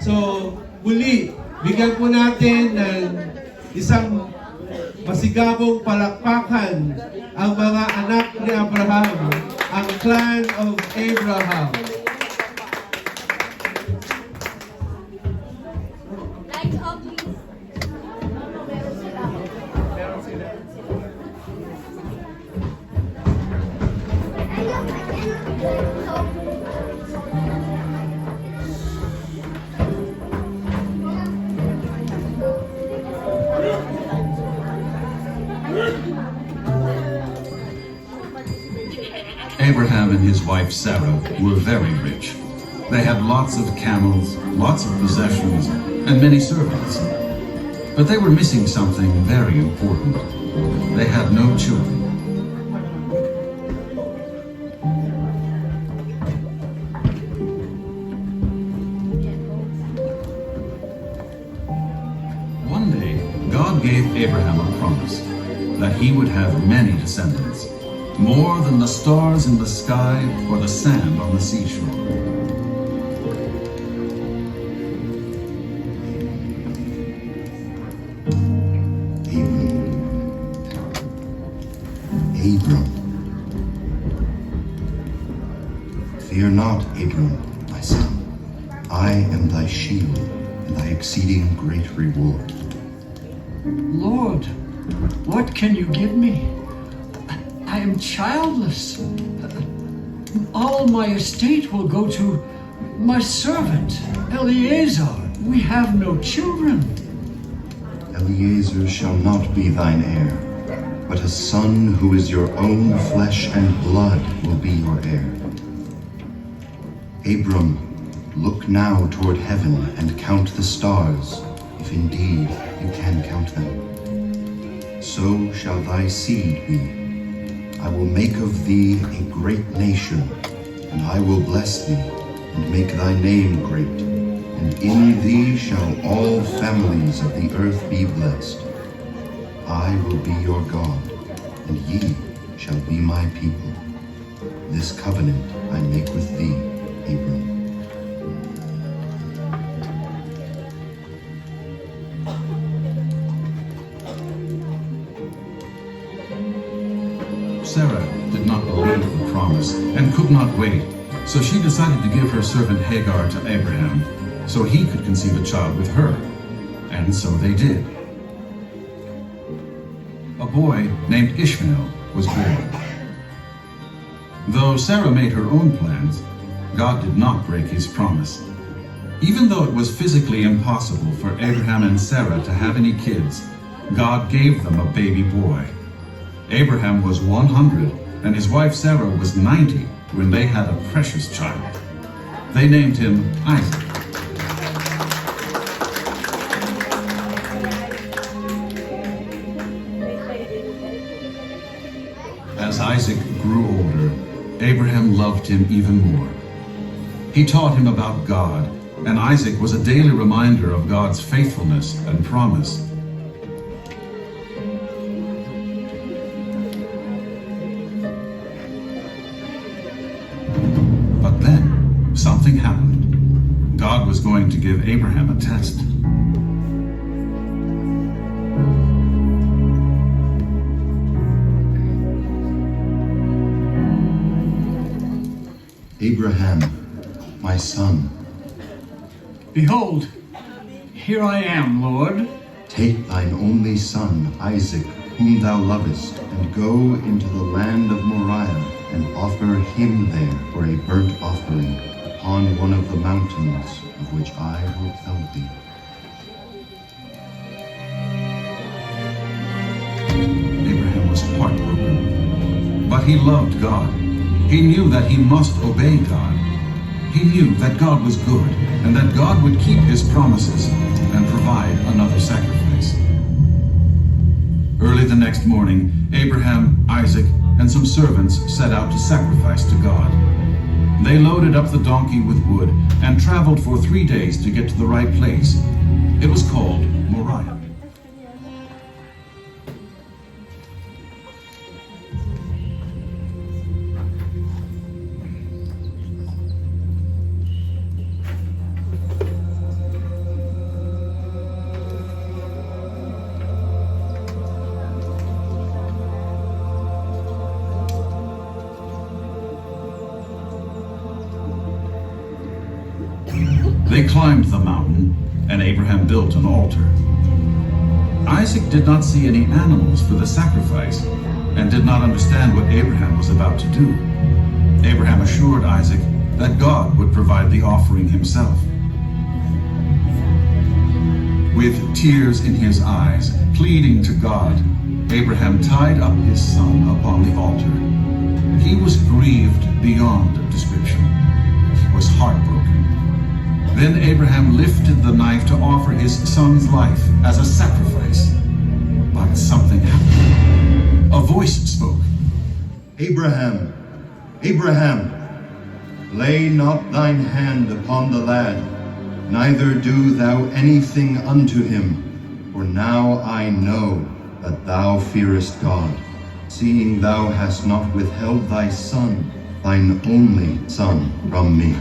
So, muli, bigyan po natin ng isang masigabong palakpakan ang mga anak ni Abraham, ang clan of Abraham. Lights off, please. Abraham and his wife Sarah were very rich. They had lots of camels, lots of possessions, and many servants. But they were missing something very important. They had no children. One day, God gave Abraham a promise that he would have many descendants, more than the stars in the sky or the sand on the seashore. Abram. Fear not, Abram, my son. I am thy shield and thy exceeding great reward. Lord, what can you give me? I am childless. All my estate will go to my servant, Eliezer. We have no children. Eliezer shall not be thine heir, but a son who is your own flesh and blood will be your heir. Abram, look now toward heaven and count the stars, if indeed you can count them. So shall thy seed be. I will make of thee a great nation, and I will bless thee, and make thy name great, and in thee shall all families of the earth be blessed. I will be your God, and ye shall be my people. This covenant I make with thee, Abram. Sarah did not believe the promise and could not wait, so she decided to give her servant Hagar to Abraham, so he could conceive a child with her. And so they did. A boy named Ishmael was born. Though Sarah made her own plans, God did not break his promise. Even though it was physically impossible for Abraham and Sarah to have any kids, God gave them a baby boy. Abraham was 100 and his wife Sarah was 90 when they had a precious child. They named him Isaac. As Isaac grew older, Abraham loved him even more. He taught him about God, and Isaac was a daily reminder of God's faithfulness and promise. But then, something happened. God was going to give Abraham a test. Abraham, my son, Behold, here I am, Lord. take thine only son, Isaac, whom thou lovest, and go into the land of Moriah, and offer him there for a burnt offering upon one of the mountains of which I will tell thee. Abraham was heartbroken, but he loved God. He knew that he must obey God. He knew that God was good and that God would keep his promises and provide another sacrifice. Early the next morning, Abraham, Isaac, and some servants set out to sacrifice to God. They loaded up the donkey with wood and traveled for 3 days to get to the right place. It was called Moriah. They climbed the mountain, and Abraham built an altar. Isaac did not see any animals for the sacrifice and did not understand what Abraham was about to do. Abraham assured Isaac that God would provide the offering himself. With tears in his eyes, pleading to God, Abraham tied up his son upon the altar. He was grieved beyond description. He was heartbroken. Then Abraham lifted the knife to offer his son's life as a sacrifice. But something happened. A voice spoke. Abraham, Abraham, lay not thine hand upon the lad, neither do thou anything unto him, for now I know that thou fearest God, seeing thou hast not withheld thy son, thine only son, from me.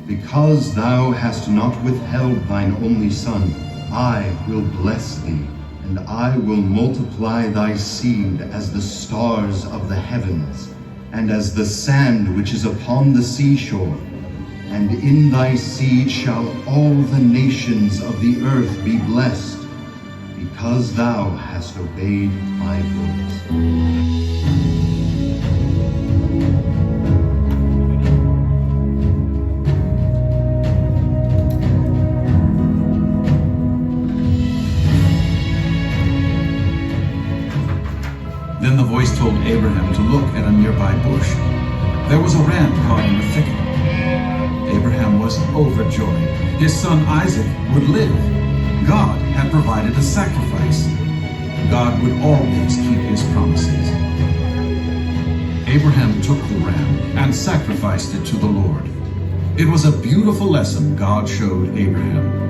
Because thou hast not withheld thine only son, I will bless thee, and I will multiply thy seed as the stars of the heavens, and as the sand which is upon the seashore. And in thy seed shall all the nations of the earth be blessed, because thou hast obeyed my voice. Then the voice told Abraham to look at a nearby bush. There was a ram caught in the thicket. Abraham was overjoyed. His son Isaac would live. God had provided a sacrifice. God would always keep his promises. Abraham took the ram and sacrificed it to the Lord. It was a beautiful lesson God showed Abraham.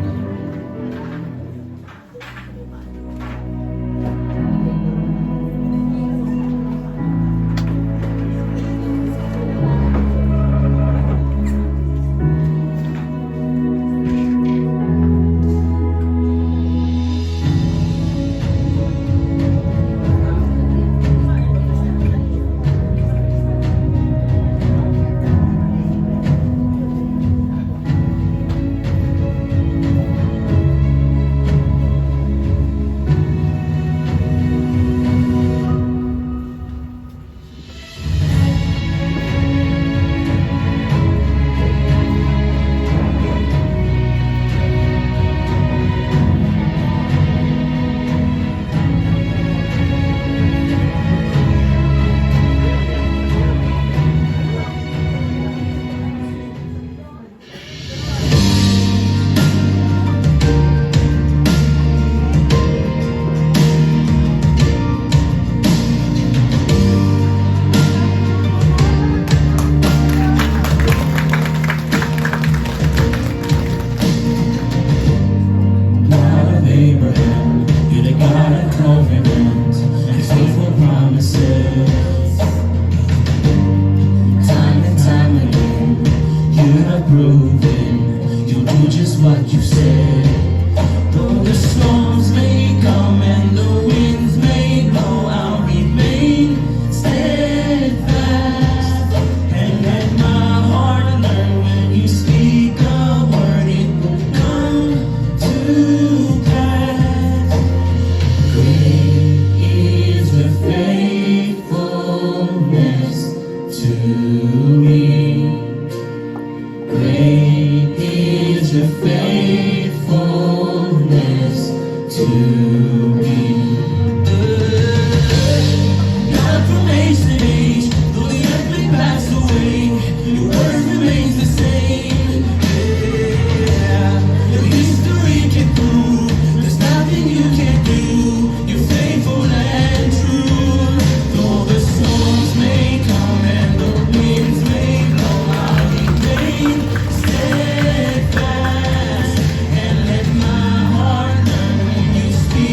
Speak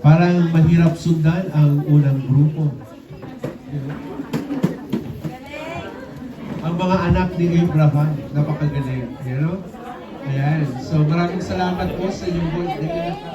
Parang mahirap sundan ang unang grupo. Ang mga anak ni Abraham, napakagaling. You know? Ayan. So maraming salamat po sa inyong birthday.